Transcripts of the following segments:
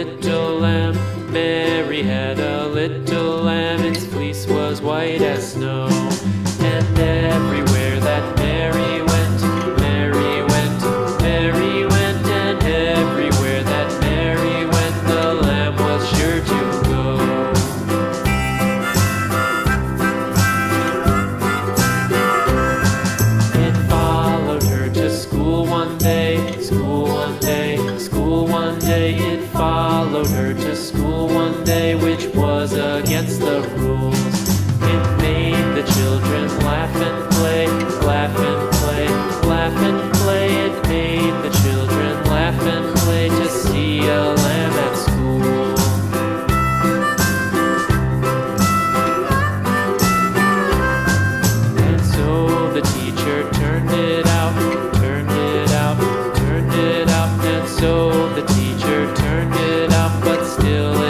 little lamb. Mary had a little lamb, its fleece was white as snow. And everywhere that Mary went, Mary went, Mary went, and everywhere that Mary went, the lamb was sure to go. It followed her to school one day, school one day, school one day. It followed her to school one day, which was against the rules. It made the children laugh and play, laugh and play, laugh and play. It made the children laugh and play to see a lamb at school. And so the teacher turned it out, turned it out, turned it out. And so the teacher turned it out, but still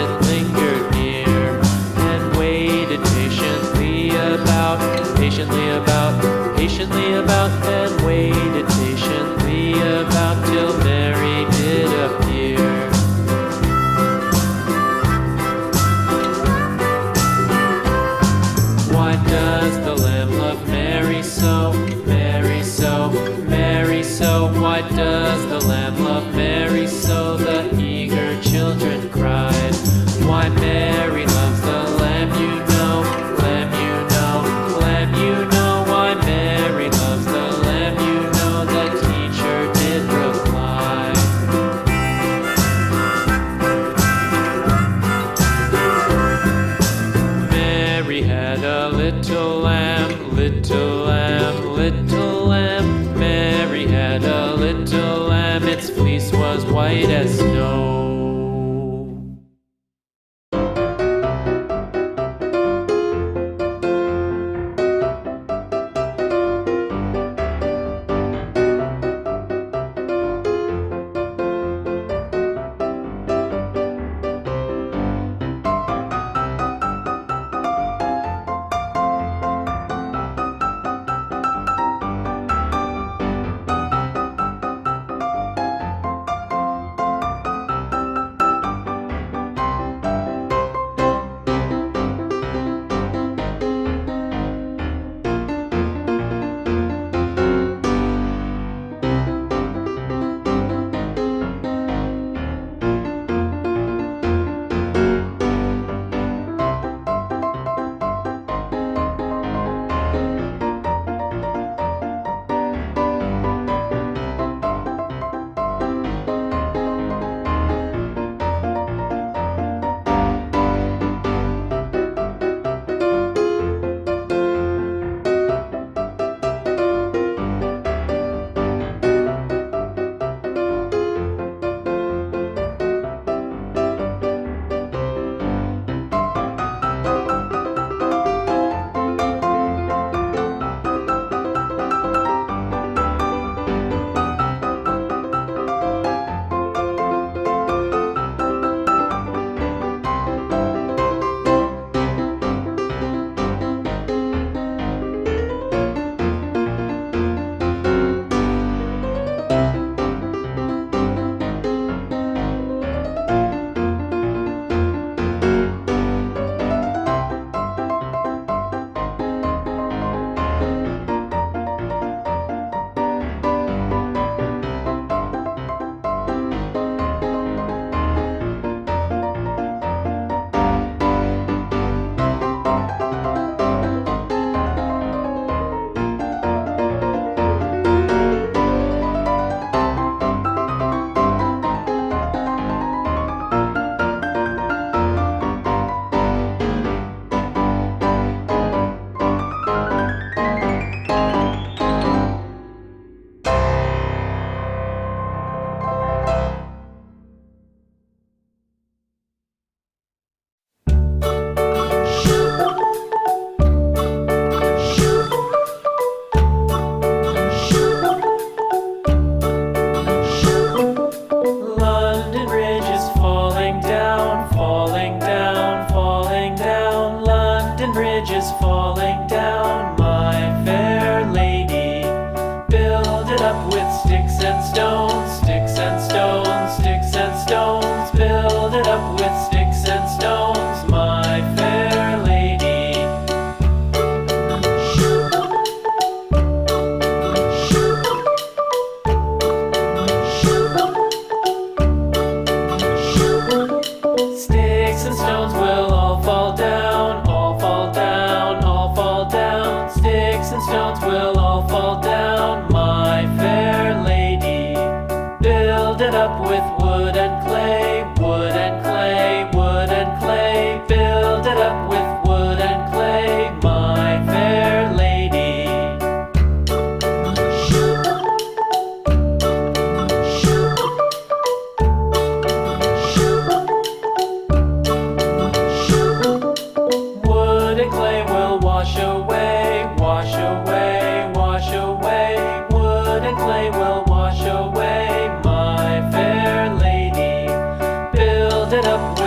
get up